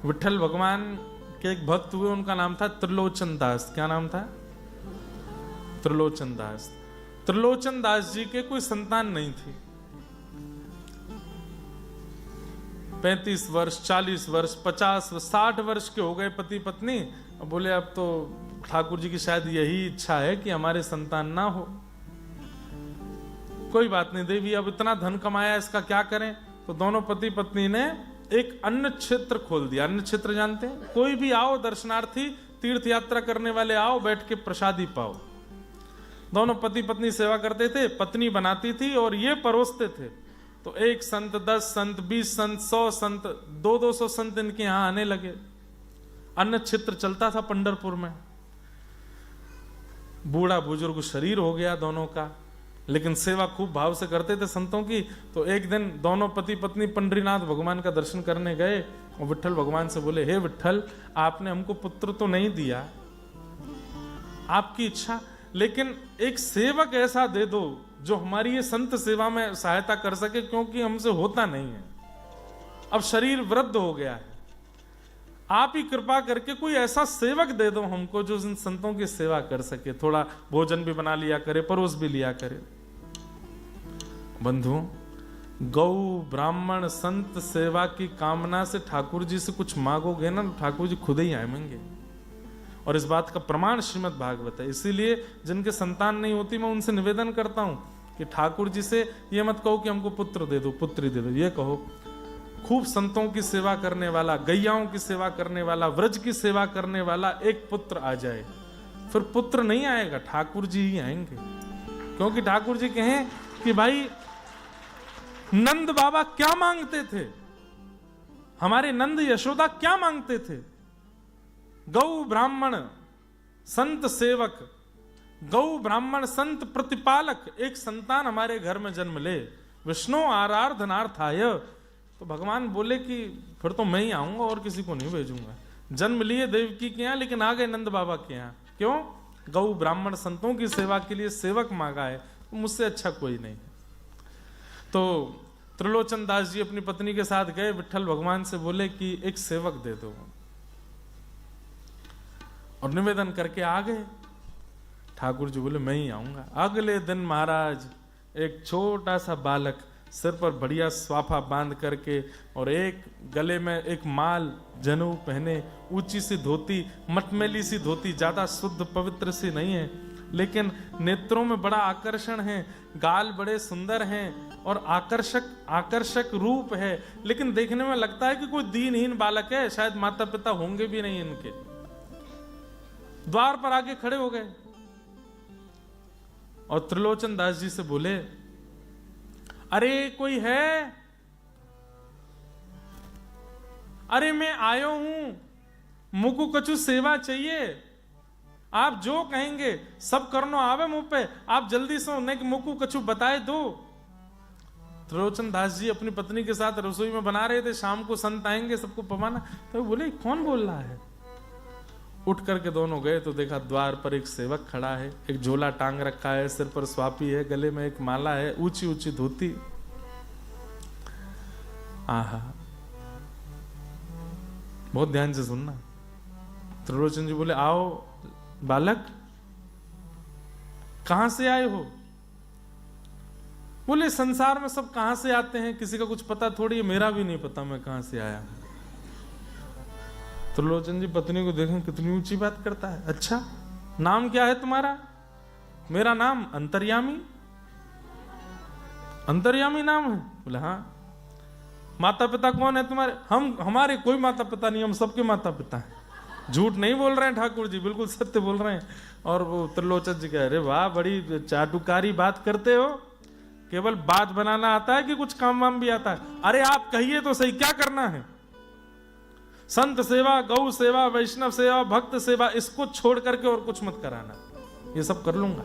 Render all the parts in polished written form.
विठल भगवान के एक भक्त हुए, उनका नाम था त्रिलोचन दास। क्या नाम था? त्रिलोचन दास। त्रिलोचन दास जी के कोई संतान नहीं थी। 35 वर्ष, 40 वर्ष, 50, 60 वर्ष के हो गए पति पत्नी। अब बोले अब तो ठाकुर जी की शायद यही इच्छा है कि हमारे संतान ना हो। कोई बात नहीं देवी, अब इतना धन कमाया, इसका क्या करें? तो दोनों पति पत्नी ने एक अन्न क्षेत्र खोल दिया। अन्न क्षेत्र जानते हैं? कोई भी आओ, दर्शनार्थी तीर्थ यात्रा करने वाले आओ, बैठ के प्रसादी पाओ। दोनों पति पत्नी सेवा करते थे, पत्नी बनाती थी और ये परोसते थे। तो 1 संत, 10 संत, 20 संत, 100 संत, 200 संत इनके यहां आने लगे। अन्न क्षेत्र चलता था पंढरपुर में। बूढ़ा बुजुर्ग शरीर हो गया दोनों का, लेकिन सेवा खूब भाव से करते थे संतों की। तो एक दिन दोनों पति पत्नी पंडरीनाथ भगवान का दर्शन करने गए और विठल भगवान से बोले, हे विठल, आपने हमको पुत्र तो नहीं दिया, आपकी इच्छा, लेकिन एक सेवक ऐसा दे दो जो हमारी ये संत सेवा में सहायता कर सके, क्योंकि हमसे होता नहीं है। अब शरीर वृद्ध हो गया है, आप ही कृपा करके कोई ऐसा सेवक दे दो हमको जो इन संतों की सेवा कर सके, थोड़ा भोजन भी बना लिया करे, परोस भी लिया करे। बंधुओं, गौ ब्राह्मण संत सेवा की कामना से ठाकुर जी से कुछ मांगोगे ना, ठाकुर जी खुद ही आएंगे। और इस बात का प्रमाण श्रीमद् भागवत है। इसीलिए जिनके संतान नहीं होती, मैं उनसे निवेदन करता हूं कि ठाकुर जी से ये मत कहो कि हमको पुत्र दे दो, पुत्री दे दो। ये कहो खूब संतों की सेवा करने वाला, गैयाओं की सेवा करने वाला, व्रज की सेवा करने वाला एक पुत्र आ जाए। फिर पुत्र नहीं आएगा, ठाकुर जी ही आएंगे। क्योंकि ठाकुर जी कहें कि भाई नंद बाबा क्या मांगते थे, हमारे नंद यशोदा क्या मांगते थे? गौ ब्राह्मण संत सेवक, गौ ब्राह्मण संत प्रतिपालक, एक संतान हमारे घर में जन्म ले, विष्णु आराधनार्थाय। तो भगवान बोले कि फिर तो मैं ही आऊंगा और किसी को नहीं भेजूंगा। जन्म लिए देवकी के यहां, लेकिन आ गए नंद बाबा के यहां। क्यों? गौ ब्राह्मण संतों की सेवा के लिए सेवक मांगा है, तो मुझसे अच्छा कोई नहीं। तो त्रिलोचन दास जी अपनी पत्नी के साथ गए, विठल भगवान से बोले कि एक सेवक दे दो, और निवेदन करके आ गए। ठाकुर जी बोले मैं ही आऊंगा। अगले दिन महाराज एक छोटा सा बालक सिर पर बढ़िया स्वाफा बांध करके और एक गले में एक माल जनेऊ पहने, ऊंची सी धोती, मटमैली सी धोती, ज्यादा शुद्ध पवित्र सी नहीं है, लेकिन नेत्रों में बड़ा आकर्षण है, गाल बड़े सुंदर हैं और आकर्षक रूप है, लेकिन देखने में लगता है कि कोई दीनहीन बालक है, शायद माता पिता होंगे भी नहीं इनके। द्वार पर आके खड़े हो गए और त्रिलोचन दास जी से बोले, अरे कोई है? अरे मैं आयो हूं, मुकु कछु सेवा चाहिए, आप जो कहेंगे सब करनो आवे मुंह पे, आप जल्दी से उन्हें मुकु कछु बताए दो। त्रिलोचन दास जी अपनी पत्नी के साथ रसोई में बना रहे थे, शाम को संत आएंगे सबको पवाना। तो बोले कौन बोल रहा है? उठ करके दोनों गए तो देखा द्वार पर एक सेवक खड़ा है, एक झोला टांग रखा है, सिर पर स्वापी है, गले में एक माला है, ऊंची ऊंची धोती। आहा, बहुत ध्यान से सुनना। त्रिलोचन जी बोले, आओ बालक, कहां से आए हो? बोले संसार में सब कहां से आते हैं, किसी का कुछ पता थोड़ी है, मेरा भी नहीं पता मैं कहां से आया हूं। त्रिलोचन जी पत्नी को देखें कितनी ऊंची बात करता है। अच्छा, नाम क्या है तुम्हारा? मेरा नाम अंतर्यामी। अंतर्यामी नाम है? बोले हाँ। माता पिता कौन है तुम्हारे? हमारे कोई माता पिता नहीं, हम सबके माता पिता हैं। झूठ नहीं बोल रहे हैं ठाकुर जी, बिल्कुल सत्य बोल रहे हैं। और वो त्रिलोचन जी कह रहे, वाह बड़ी चाटुकारी बात करते हो, केवल बात बनाना आता है कि कुछ काम वाम भी आता है? अरे आप कहिए तो सही, क्या करना है? संत सेवा, गौ सेवा, वैष्णव सेवा, भक्त सेवा, इसको छोड़ करके और कुछ मत कराना, ये सब कर लूंगा।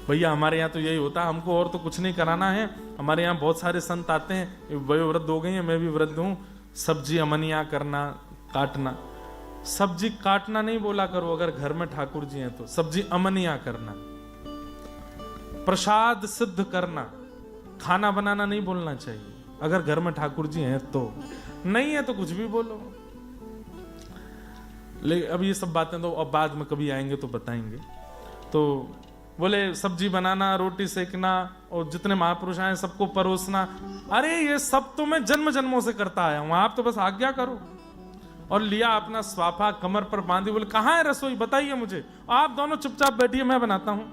भैया हमारे यहाँ तो यही होता है, हमको और तो कुछ नहीं कराना है। हमारे यहाँ बहुत सारे संत आते हैं, वयोवृद्ध हो गई हैं, मैं भी वृद्ध हूँ। सब्जी अमनिया करना, काटना, सब्जी काटना नहीं बोला करो अगर घर में ठाकुर जी हैं तो, सब्जी अमनिया करना, प्रसाद सिद्ध करना, खाना बनाना नहीं बोलना चाहिए अगर घर में ठाकुर जी हैं तो। नहीं है तो कुछ भी बोलो। लेकिन अब ये सब बातें तो अब बाद में कभी आएंगे तो बताएंगे। तो बोले सब्जी बनाना, रोटी सेकना और जितने महापुरुष आए सबको परोसना, अरे ये सब तो मैं जन्म जन्मों से करता आया हूं, आप तो बस आज्ञा करो। और लिया अपना स्वाफा कमर पर बांधी, बोले कहां है रसोई, बताइए मुझे, आप दोनों चुपचाप बैठिए, मैं बनाता हूं।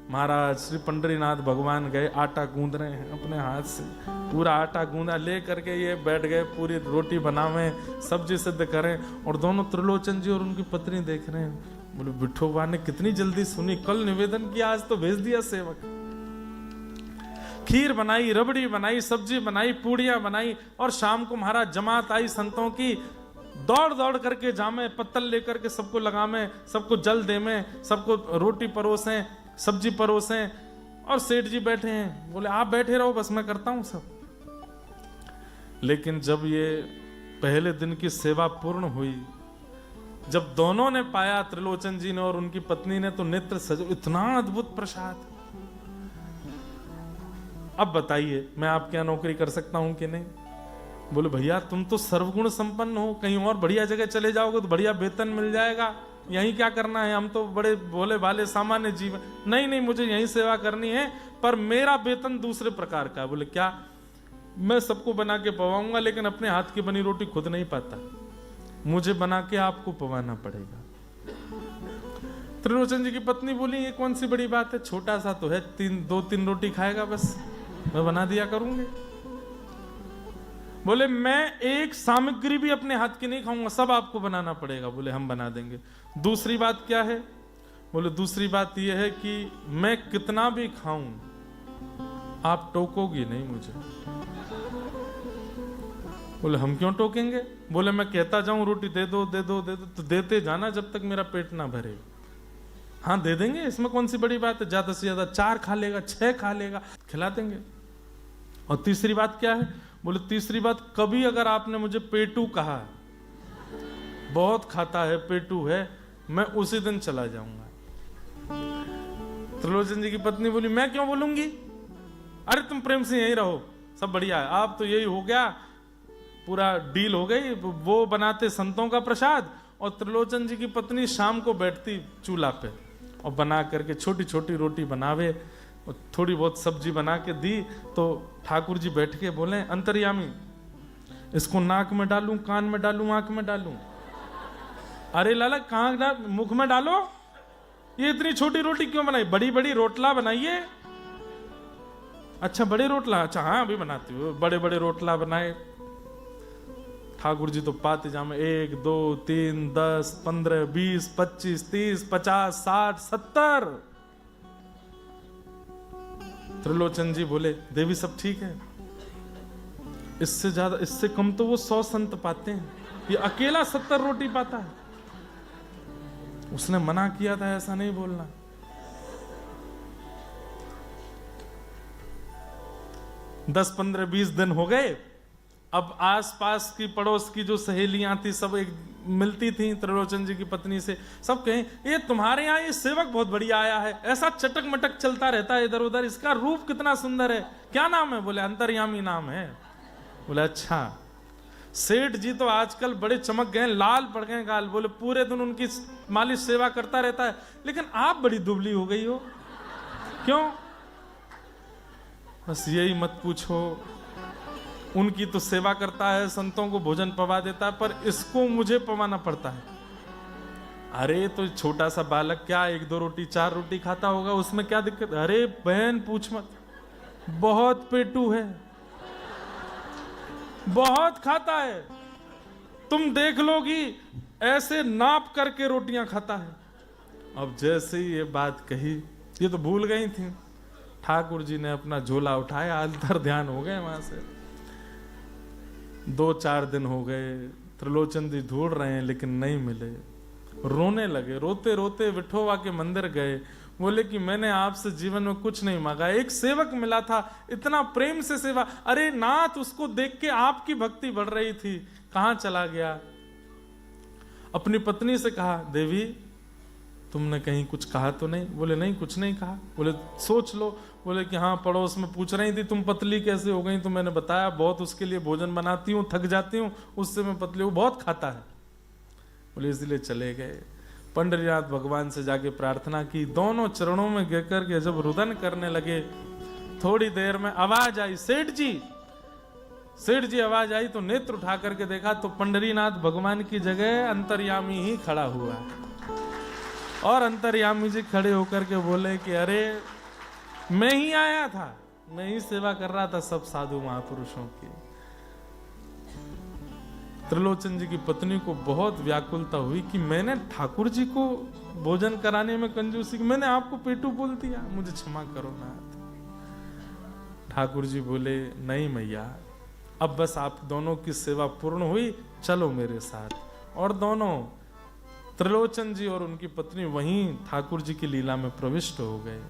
महाराज श्री पंडरीनाथ भगवान गए, आटा गूंद रहे हैं अपने हाथ से, पूरा आटा गूंदा ले करके ये बैठ गए, पूरी रोटी बनावे, सब्जी सिद्ध करें। और दोनों त्रिलोचन जी और उनकी पत्नी देख रहे हैं। बोले विठोबा ने कितनी जल्दी सुनी, कल निवेदन किया, आज तो भेज दिया सेवक। खीर बनाई, रबड़ी बनाई, सब्जी बनाई, पूड़ियां बनाई। और शाम को महाराज जमात आई संतों की, दौड़ दौड़ करके जामे, पत्तल लेकर के सबको लगामे, सबको जल दे में, सबको रोटी परोसें, सब्जी परोसें। और सेठ जी बैठे हैं, बोले आप बैठे रहो, बस मैं करता हूं सब। लेकिन जब ये पहले दिन की सेवा पूर्ण हुई, जब दोनों ने पाया, त्रिलोचन जी ने और उनकी पत्नी ने, तो नेत्र सजो, इतना अद्भुत प्रसाद। अब बताइए मैं आपके यहाँ नौकरी कर सकता हूं कि नहीं? बोले भैया तुम तो सर्वगुण संपन्न हो, कहीं और बढ़िया जगह चले जाओगे तो बढ़िया वेतन मिल जाएगा, यहीं क्या करना है, हम तो बड़े भोले भाले सामान्य जीवन। नहीं नहीं, मुझे यहीं सेवा करनी है, पर मेरा वेतन दूसरे प्रकार का है। बोले क्या? मैं सबको बना के पवाऊंगा, लेकिन अपने हाथ की बनी रोटी खुद नहीं पाता, मुझे बना के आपको पवाना पड़ेगा। त्रिलोचन जी की पत्नी बोली ये कौन सी बड़ी बात है, छोटा सा तो है, 2-3 रोटी खाएगा बस, मैं बना दिया करूंगी। बोले मैं एक सामग्री भी अपने हाथ की नहीं खाऊंगा, सब आपको बनाना पड़ेगा। बोले हम बना देंगे। दूसरी बात क्या है? बोले दूसरी बात यह है कि मैं कितना भी खाऊं आप टोकोगी नहीं मुझे। बोले हम क्यों टोकेंगे? बोले मैं कहता जाऊं रोटी दे दो दे दो दे दो, तो देते जाना जब तक मेरा पेट ना भरे। हाँ दे देंगे, इसमें कौन सी बड़ी बात है, ज्यादा से ज्यादा 4 खा लेगा, 6 खा लेगा, खिला देंगे। और तीसरी बात क्या है? बोले तीसरी बात, कभी अगर आपने मुझे पेटू कहा, बहुत खाता है, पेटू है, मैं उसी दिन चला जाऊंगा। त्रिलोचन जी की पत्नी बोली मैं क्यों बोलूंगी, अरे तुम प्रेम से यहीं रहो, सब बढ़िया है। आप तो यही हो गया, पूरा डील हो गई। वो बनाते संतों का प्रसाद और त्रिलोचन जी की पत्नी शाम को बैठती चूल्हा पे और बना करके छोटी छोटी रोटी बनावे और थोड़ी बहुत सब्जी बना के दी। तो ठाकुर जी बैठ के बोले अंतर्यामी, इसको नाक में डालूं, कान में डालूं, आंख में डालूं? अरे लाला कहां डाल, मुख में डालो। ये इतनी छोटी रोटी क्यों बनाई? बड़ी बड़ी रोटला बनाइए। अच्छा बड़े रोटला, अच्छा हाँ अभी बनाती हूँ। बड़े बड़े रोटला बनाए। ठाकुर जी तो पाते जामे 1 2 3 10 15 20 25 30 50 60 70। त्रिलोचन जी बोले देवी सब ठीक है, इससे ज्यादा इससे कम तो वो 100 संत पाते हैं, ये अकेला 70 रोटी पाता है। उसने मना किया था ऐसा नहीं बोलना। दस 15 20 दिन हो गए। अब आसपास की पड़ोस की जो सहेलियां थी सब एक मिलती थी त्रिलोचन जी की पत्नी से, सब कहें ये तुम्हारे यहाँ ये सेवक बहुत बढ़िया आया है, ऐसा चटक मटक चलता रहता है इधर उधर, इसका रूप कितना सुंदर है, क्या नाम है? बोले अंतर्यामी नाम है। बोले अच्छा। सेठ जी तो आजकल बड़े चमक गए, लाल पड़ गए गाल। बोले पूरे दिन उनकी मालिश सेवा करता रहता है, लेकिन आप बड़ी दुबली हो गई हो, क्यों? बस यही मत पूछो, उनकी तो सेवा करता है, संतों को भोजन पवा देता है, पर इसको मुझे पवाना पड़ता है। अरे तो छोटा सा बालक क्या 1 2 रोटी 4 रोटी खाता होगा, उसमें क्या दिक्कत? अरे बहन पूछ मत, बहुत पेटू है, बहुत खाता है, तुम देख लोगी ऐसे नाप करके रोटियां खाता है। अब जैसे ही ये बात कही, ये तो भूल गई थी। ठाकुर जी ने अपना झोला उठाया, अंतर ध्यान हो गए वहां से। 2-4 दिन हो गए, त्रिलोचन जी ढूंढ रहे हैं लेकिन नहीं मिले। रोने लगे, रोते रोते विठोबा के मंदिर गए। बोले कि मैंने आपसे जीवन में कुछ नहीं मांगा, एक सेवक मिला था, इतना प्रेम से सेवा, अरे नाथ उसको देख के आपकी भक्ति बढ़ रही थी, कहां चला गया? अपनी पत्नी से कहा देवी तुमने कहीं कुछ कहा तो नहीं? बोले नहीं कुछ नहीं कहा। बोले सोच लो, बोले कि हाँ, पड़ोस में पूछ रही थी तुम पतली कैसे हो गई, तो मैंने बताया बहुत उसके लिए भोजन बनाती हूँ, थक जाती हूँ, उससे मैं पतली हूँ, बहुत खाता है। बोले इसलिए चले गए। पंडरीनाथ भगवान से जाके प्रार्थना की, दोनों चरणों में गिर करके जब रुदन करने लगे, थोड़ी देर में आवाज आई, सेठ जी। सेठ जी आवाज आई तो नेत्र उठा करके देखा तो पंडरीनाथ भगवान की जगह अंतर्यामी ही खड़ा हुआ है। और अंतर्यामी जी खड़े होकर के बोले कि अरे मैं ही आया था, मैं ही सेवा कर रहा था सब साधु महापुरुषों की। त्रिलोचन जी की पत्नी को बहुत व्याकुलता हुई कि मैंने ठाकुर जी को भोजन कराने में कंजूसी की, मैंने आपको पेटू बोल दिया, मुझे क्षमा करो नाथ। ठाकुर जी बोले नहीं मैया, अब बस आप दोनों की सेवा पूर्ण हुई, चलो मेरे साथ। और दोनों त्रिलोचन जी और उनकी पत्नी वहीं ठाकुर जी की लीला में प्रविष्ट हो गए।